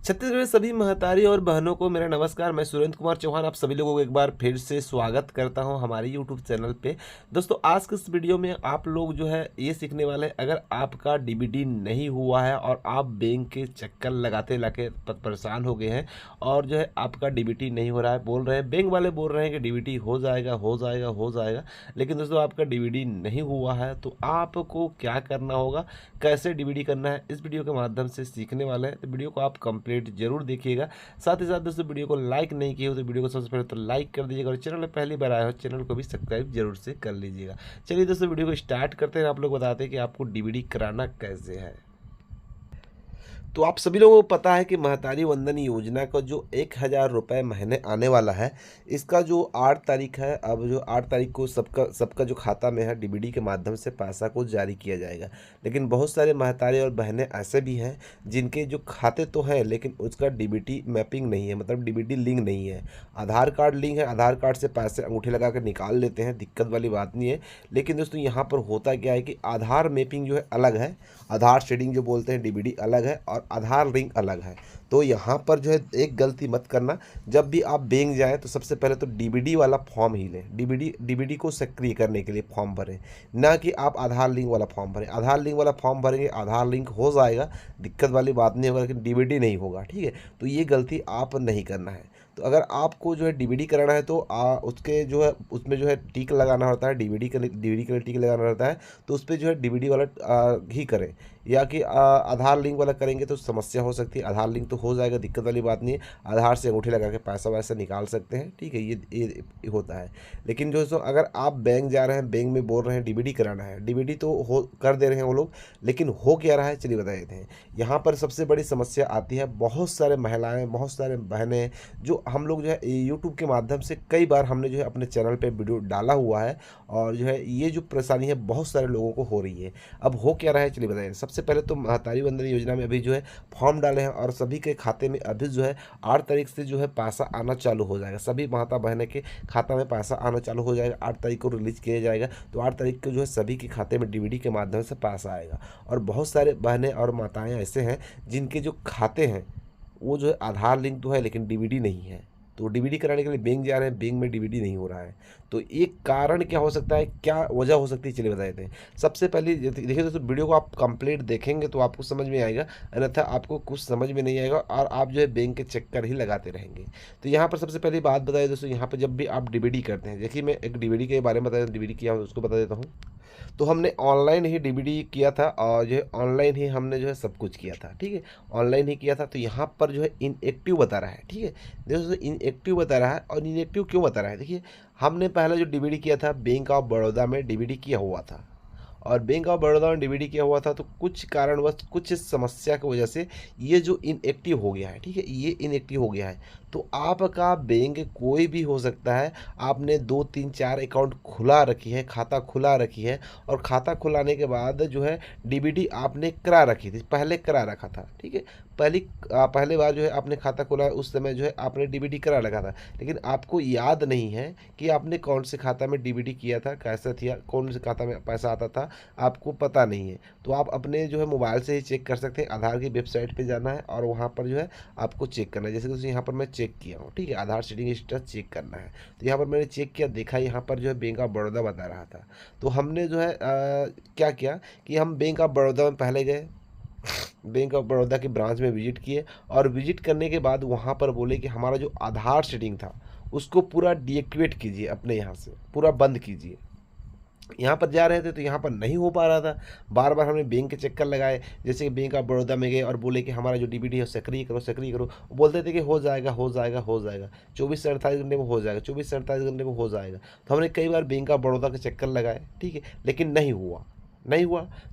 छत्तीसगढ़ में सभी महतारी और बहनों को मेरा नमस्कार। मैं सुरेंद्र कुमार चौहान आप सभी लोगों को एक बार फिर से स्वागत करता हूं हमारे यूट्यूब चैनल पे। दोस्तों, आज के इस वीडियो में आप लोग जो है ये सीखने वाले हैं, अगर आपका डीबीडी नहीं हुआ है और आप बैंक के चक्कर लगाते लाके परेशान हो गए हैं और जो है आपका डीबीडी नहीं हो रहा है, बोल रहे हैं बैंक वाले बोल रहे हैं कि डीबीडी हो जाएगा हो जाएगा हो जाएगा, लेकिन दोस्तों आपका डीबीडी नहीं हुआ है तो आपको क्या करना होगा, कैसे डीबीडी करना है, इस वीडियो के माध्यम से सीखने वाले हैं। तो वीडियो को आप कंप्लीट जरूर देखिएगा। साथ ही साथ दोस्तों, वीडियो को लाइक नहीं किए हो तो वीडियो को सबसे पहले तो लाइक कर दीजिएगा और चैनल में पहली बार आए हो चैनल को भी सब्सक्राइब जरूर से कर लीजिएगा। चलिए दोस्तों, वीडियो को स्टार्ट करते हैं। आप लोग बताते हैं कि आपको डीबीडी कराना कैसे है। तो आप सभी लोगों को पता है कि महतारी वंदन योजना का जो 1,000 रुपये महीने आने वाला है, इसका जो 8 तारीख है, अब जो 8 तारीख को सबका सबका जो खाता में है डीबीडी के माध्यम से पैसा को जारी किया जाएगा। लेकिन बहुत सारे महतारी और बहनें ऐसे भी हैं जिनके जो खाते तो हैं लेकिन उसका डीबीटी मैपिंग नहीं है, मतलब डीबीटी लिंक नहीं है। आधार कार्ड लिंक है, आधार कार्ड से पैसे अंगूठे लगा कर निकाल लेते हैं, दिक्कत वाली बात नहीं है। लेकिन दोस्तों, यहाँ पर होता क्या है कि आधार मैपिंग जो है अलग है, आधार शेडिंग जो बोलते हैं डीबीडी अलग है और आधार लिंक अलग है। तो यहाँ पर जो है एक गलती मत करना, जब भी आप बैंक जाएं तो सबसे पहले तो डीबीडी वाला फॉर्म ही लें। डीबीडी को सक्रिय करने के लिए फॉर्म भरें, ना कि आप आधार लिंक वाला फॉर्म भरें। आधार लिंक वाला फॉर्म भरेंगे, आधार लिंक हो जाएगा, दिक्कत वाली बात नहीं होगा, लेकिन डीबीडी नहीं होगा। ठीक है, तो ये गलती आप नहीं करना है। तो अगर आपको जो है डीबीडी कराना है तो उसके जो है उसमें जो है टिक लगाना होता है, डीबीडी के लिए टिक लगाना रहता है। तो उस पर जो है डीबीडी वाला ही करें, या कि आधार लिंक वाला करेंगे तो समस्या हो सकती है। आधार लिंक तो हो जाएगा, दिक्कत वाली बात नहीं है, आधार से अंगूठे लगा के पैसा वैसा निकाल सकते हैं। ठीक है, ये होता है। लेकिन जो सो अगर आप बैंक जा रहे हैं, बैंक में बोल रहे हैं डीबीडी कराना है, डीबीडी तो हो कर दे रहे हैं वो लोग, लेकिन हो क्या रहा है चलिए बता देते हैं। यहाँ पर सबसे बड़ी समस्या आती है, बहुत सारे महिलाएँ, बहुत सारे बहनें, जो हम लोग जो है यूट्यूब के माध्यम से कई बार हमने जो है अपने चैनल पे वीडियो डाला हुआ है, और जो है ये जो परेशानी है बहुत सारे लोगों को हो रही है। अब हो क्या रहा है चलिए बताइए। सबसे पहले तो महतारी वंदन योजना में अभी जो है फॉर्म डाले हैं और सभी के खाते में अभी जो है 8 तारीख से जो है पैसा आना चालू हो जाएगा। सभी माता बहने के खाता में पैसा आना चालू हो जाएगा। 8 तारीख को रिलीज किया जाएगा, तो 8 तारीख को जो है सभी के खाते में डीबीडी के माध्यम से पैसा आएगा। और बहुत सारे बहनें और माताएँ ऐसे हैं जिनके जो खाते हैं वो जो है आधार लिंक तो है लेकिन डीबीडी नहीं है। तो डीबीडी कराने के लिए बैंक जा रहे हैं, बैंक में डीबीडी नहीं हो रहा है। तो एक कारण क्या हो सकता है, क्या वजह हो सकती है चलिए बता देते हैं। सबसे पहले देखिए दोस्तों, वीडियो को आप कंप्लीट देखेंगे तो आपको समझ में आएगा, अन्यथा आपको कुछ समझ में नहीं आएगा और आप जो है बैंक के चक्कर ही लगाते रहेंगे। तो यहाँ पर सबसे पहली बात बताइए दोस्तों, यहाँ पर जब भी आप डीबीडी करते हैं, देखिए मैं एक डीबीडी के बारे में बता देता हूँ, डीबीडी किया उसको बता देता हूँ। तो हमने ऑनलाइन ही डीबीडी किया था और जो है ऑनलाइन ही हमने जो है सब कुछ किया था। ठीक है, ऑनलाइन ही किया था। तो यहाँ पर जो है इनएक्टिव बता रहा है। ठीक है, दोस्तों इनएक्टिव बता रहा है, और इनएक्टिव क्यों बता रहा है, देखिए हमने पहले जो डीबीडी किया था बैंक ऑफ बड़ौदा में डीबीडी किया हुआ था, और बैंक ऑफ बड़ौदा में डीबीडी किया हुआ था, तो कुछ कारणवश कुछ समस्या की वजह से ये जो इनएक्टिव हो गया है। ठीक है, ये इनएक्टिव हो गया है। तो आपका बैंक कोई भी हो सकता है, आपने 2 3 4 अकाउंट खुला रखी है, खाता खुला रखी है, और खाता खुलाने के बाद जो है डीबीडी आपने करा रखी थी, पहले करा रखा था। ठीक है, पहले बार जो है आपने खाता खोला उस समय जो है आपने डीबीडी करा रखा था, लेकिन आपको याद नहीं है कि आपने कौन से खाता में डीबीडी किया था, कैसा था, कौन से खाता में पैसा आता था, आपको पता नहीं है। तो आप अपने जो है मोबाइल से ही चेक कर सकते हैं। आधार की वेबसाइट पे जाना है और वहाँ पर जो है आपको चेक करना है। जैसे कि यहाँ पर मैं चेक किया हूँ, ठीक है, आधार शेडिंग स्टेटस चेक करना है। तो यहाँ पर मैंने चेक किया, देखा यहाँ पर जो है बैंक ऑफ बड़ौदा बता रहा था। तो हमने जो है क्या किया कि हम बैंक ऑफ बड़ौदा में पहले गए, बैंक ऑफ बड़ौदा की ब्रांच में विजिट किए, और विजिट करने के बाद वहाँ पर बोले कि हमारा जो आधार सेटिंग था उसको पूरा डीएक्टिवेट कीजिए, अपने यहाँ से पूरा बंद कीजिए। यहाँ पर जा रहे थे तो यहाँ पर नहीं हो पा रहा था, बार बार हमने बैंक के चक्कर लगाए। जैसे कि बैंक ऑफ बड़ौदा में गए और बोले कि हमारा जो डीबीडी है सक्रिय करो सक्रिय करो, बोलते थे कि हो जाएगा हो जाएगा हो जाएगा, 24 से 48 घंटे में हो जाएगा, 24 से 48 घंटे में हो जाएगा। तो हमने कई बार बैंक ऑफ बड़ौदा के चक्कर लगाए, ठीक है, लेकिन नहीं हुआ।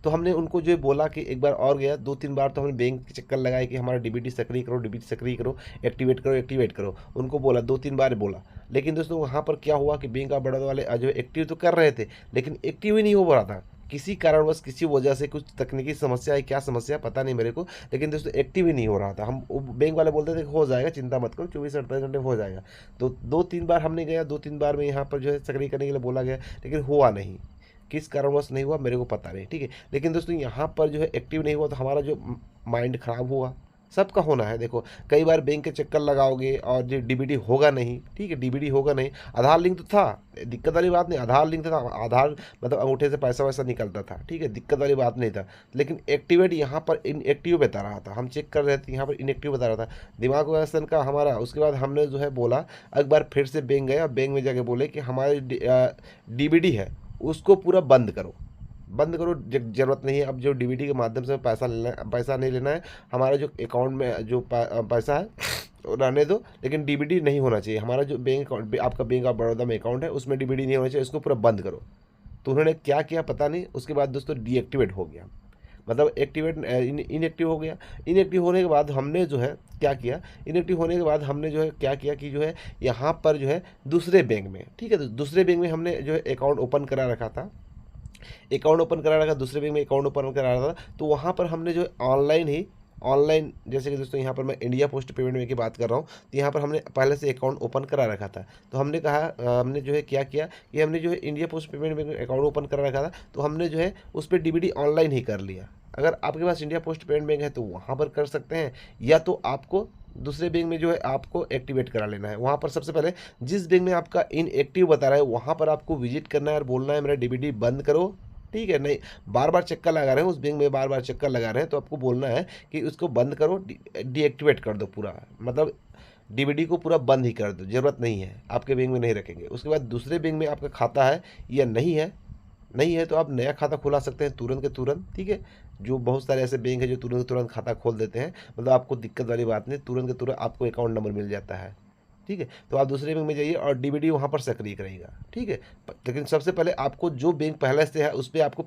तो हमने उनको जो है बोला कि एक बार और गया, 2 3 बार तो हमने बैंक के चक्कर लगाए कि हमारा डीबीडी सक्रिय करो, डीबीडी सक्रिय करो, एक्टिवेट करो, उनको बोला, 2 3 बार बोला। लेकिन दोस्तों वहाँ पर क्या हुआ कि बैंक ऑफ बड़ौदा वाले जो एक्टिव तो कर रहे थे लेकिन एक्टिव ही नहीं हो रहा था, किसी कारणवश किसी वजह से, कुछ तकनीकी समस्या है, क्या समस्या पता नहीं मेरे को, लेकिन दोस्तों एक्टिव ही नहीं हो रहा था। हम बैंक वाले बोलते थे कि हो जाएगा, चिंता मत करो, 24 से 48 घंटे में हो जाएगा। तो 2 3 बार हमने गया, 2 3 बार में यहाँ पर जो है सक्रिय करने के लिए बोला गया, लेकिन हुआ नहीं। किस कारणवश नहीं हुआ मेरे को पता नहीं। ठीक है, लेकिन दोस्तों यहाँ पर जो है एक्टिव नहीं हुआ तो हमारा जो माइंड ख़राब हुआ, सबका होना है। देखो कई बार बैंक के चक्कर लगाओगे और जो डीबीडी होगा नहीं, ठीक है, डीबीडी होगा नहीं, आधार लिंक तो था, दिक्कत वाली बात नहीं, आधार लिंक था, आधार मतलब अंगूठे से पैसा वैसा निकलता था, ठीक है, दिक्कत वाली बात नहीं था, लेकिन एक्टिवेट यहाँ पर इनएक्टिव बता रहा था। हम चेक कर रहे थे, यहाँ पर इनएक्टिव बता रहा था, दिमाग व्यसन का हमारा। उसके बाद हमने जो है बोला, एक बार फिर से बैंक गए और बैंक में जाके बोले कि हमारी डीबीडी है उसको पूरा बंद करो, बंद करो, जरूरत नहीं है अब जो डीबीडी के माध्यम से पैसा लेना, पैसा नहीं लेना है, हमारा जो अकाउंट में जो पैसा है रहने दो, लेकिन डीबीडी नहीं होना चाहिए, हमारा जो बैंक अकाउंट, आपका बैंक ऑफ बड़ौदा में अकाउंट है उसमें डीबीडी नहीं होना चाहिए, इसको पूरा बंद करो। तो उन्होंने क्या किया पता नहीं, उसके बाद दोस्तों डीएक्टिवेट हो गया, मतलब एक्टिवेट इनएक्टिव हो गया। इनएक्टिव होने के बाद हमने जो है क्या किया, इनएक्टिव होने के बाद हमने जो है क्या किया कि जो है यहाँ पर जो है दूसरे बैंक में, ठीक है, तो दूसरे बैंक में हमने जो है अकाउंट ओपन करा रखा था, अकाउंट ओपन करा रखा, दूसरे बैंक में अकाउंट ओपन करा रखा था, तो वहाँ पर हमने जो ऑनलाइन ही ऑनलाइन, जैसे कि दोस्तों यहाँ पर मैं इंडिया पोस्ट पेमेंट बैंक की बात कर रहा हूँ, तो यहाँ पर हमने पहले से अकाउंट ओपन करा रखा था। तो हमने कहा, हमने जो है क्या किया कि हमने जो है इंडिया पोस्ट पेमेंट बैंक में अकाउंट ओपन करा रखा था, तो हमने जो है उस पर डीबीडी ऑनलाइन ही कर लिया। अगर आपके पास इंडिया पोस्ट पेमेंट बैंक है तो वहाँ पर कर सकते हैं, या तो आपको दूसरे बैंक में जो है आपको एक्टिवेट करा लेना है। वहाँ पर सबसे पहले जिस बैंक में आपका इनएक्टिव बता रहा है वहाँ पर आपको विजिट करना है और बोलना है मेरा डीबीडी बंद करो, ठीक है, नहीं बार बार चक्कर लगा रहे हैं उस बैंक में, बार बार चक्कर लगा रहे हैं, तो आपको बोलना है कि उसको बंद करो, डीएक्टिवेट कर दो पूरा, मतलब डीबीडी को पूरा बंद ही कर दो, ज़रूरत नहीं है, आपके बैंक में नहीं रखेंगे। उसके बाद दूसरे बैंक में आपका खाता है या नहीं है, नहीं है तो आप नया खाता खुला सकते हैं तुरंत के तुरंत, ठीक है। जो बहुत सारे ऐसे बैंक है जो तुरंत के तुरंत खाता खोल देते हैं, मतलब आपको दिक्कत वाली बात नहीं, तुरंत के तुरंत आपको अकाउंट नंबर मिल जाता है, ठीक है। तो आप दूसरे बैंक में जाइए और डीबीडी वहाँ पर सक्रिय करेगा, ठीक है। लेकिन सबसे पहले आपको जो बैंक पहले से है उस पर आपको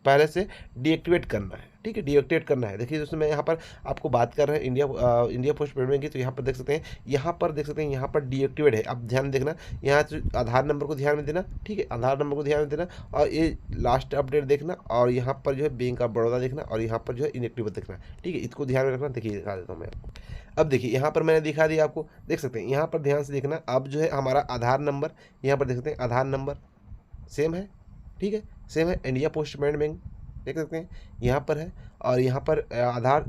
पहले से डीएक्टिवेट करना है, ठीक है, डीएक्टिवेट करना है। देखिए दोस्तों मैं यहाँ पर आपको बात कर रहे हैं इंडिया पोस्ट पेमेंट बैंक की, तो यहाँ पर देख सकते हैं, यहाँ पर देख सकते हैं, यहाँ पर डीएक्टिवेट है। अब ध्यान देखना, यहाँ आधार नंबर को ध्यान में देना, ठीक है, आधार नंबर को ध्यान में देना, और ये लास्ट अपडेट देखना, और यहाँ पर जो है बैंक ऑफ बड़ौदा देखना, और यहाँ पर जो है इनएक्टिव देखना, ठीक है, इसको ध्यान में रखना। देखिए दिखा देता हूँ मैं आपको। अब देखिए यहाँ पर मैंने दिखा दिया आपको, देख सकते हैं, यहाँ पर ध्यान से देखना। अब जो है हमारा आधार नंबर, यहाँ पर देख सकते हैं आधार नंबर सेम है, ठीक है, सेम है, इंडिया पोस्ट पेमेंट बैंक देख सकते हैं यहाँ पर है, और यहाँ पर आधार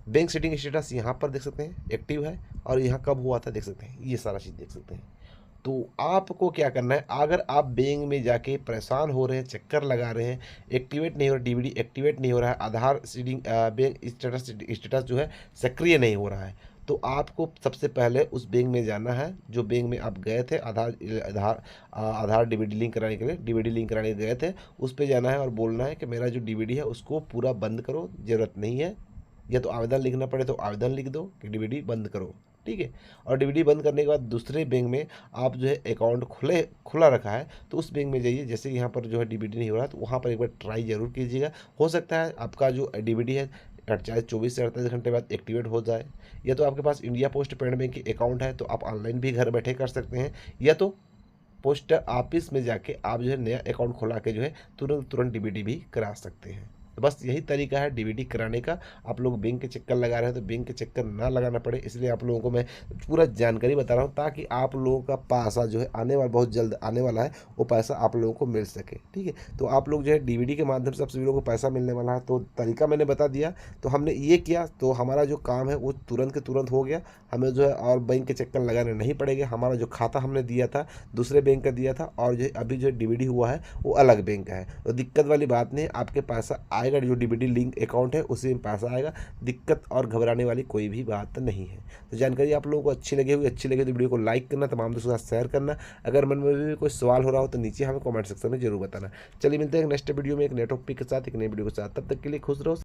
बैंक सेटिंग स्टेटस यहाँ पर देख सकते हैं एक्टिव है, और यहाँ कब हुआ था देख सकते हैं, ये सारा चीज़ देख सकते हैं। तो आपको क्या करना है, अगर आप बैंक में जाके परेशान हो रहे हैं, चक्कर लगा रहे हैं, एक्टिवेट नहीं हो रहा, डीबीडी एक्टिवेट नहीं हो रहा है, आधार सीडिंग बैंक स्टेटस जो है सक्रिय नहीं हो रहा है, तो आपको सबसे पहले उस बैंक में जाना है जो बैंक में आप गए थे आधार डीबीडी लिंक कराने के लिए, डीबीडी लिंक कराने गए थे, उस पर जाना है और बोलना है कि मेरा जो डीबीडी है उसको पूरा बंद करो, ज़रूरत नहीं है, या तो आवेदन लिखना पड़े तो आवेदन लिख दो कि डीबीडी बंद करो, ठीक है। और डीबीडी बंद करने के बाद दूसरे बैंक में आप जो है अकाउंट खुला रखा है, तो उस बैंक में जाइए, जैसे यहाँ पर जो है डीबीडी नहीं हो रहा तो वहाँ पर एक बार ट्राई जरूर कीजिएगा, हो सकता है आपका जो डीबीडी है चाहे 24 से 48 घंटे बाद एक्टिवेट हो जाए, या तो आपके पास इंडिया पोस्ट पेमेंट बैंक की अकाउंट है तो आप ऑनलाइन भी घर बैठे कर सकते हैं, या तो पोस्ट ऑफिस में जाके आप जो है नया अकाउंट खुला के जो है तुरंत डीबीडी भी करा सकते हैं। तो बस यही तरीका है डीबीडी कराने का। आप लोग बैंक के चक्कर लगा रहे हैं तो बैंक के चक्कर ना लगाना पड़े, इसलिए आप लोगों को मैं पूरा जानकारी बता रहा हूँ, ताकि आप लोगों का पैसा जो है आने वाला, बहुत जल्द आने वाला है, वो पैसा आप लोगों को मिल सके, ठीक है। तो आप लोग जो है डीबीडी के माध्यम से आप सभी लोगों को पैसा मिलने वाला है, तो तरीका मैंने बता दिया, तो हमने ये किया तो हमारा जो काम है वो तुरंत के तुरंत हो गया, हमें जो है और बैंक के चक्कर लगाने नहीं पड़ेगा। हमारा जो खाता हमने दिया था दूसरे बैंक का दिया था, और जो अभी जो डीबीडी हुआ है वो अलग बैंक का है, तो दिक्कत वाली बात नहीं, आपके पैसा आएगा, जो डीबीडी लिंक अकाउंट है उसी में पैसा आएगा, दिक्कत और घबराने वाली कोई भी बात नहीं है। तो जानकारी आप लोगों को अच्छी लगी तो वीडियो को लाइक करना, तमाम दोस्तों के साथ शेयर करना। अगर मन में भी कोई सवाल हो रहा हो तो नीचे हमें कमेंट सेक्शन में जरूर बताना। चलिए मिलते हैं नेक्स्ट वीडियो में एक नए टॉपिक के साथ, एक नई वीडियो के साथ, तब तक के लिए खुश रहो।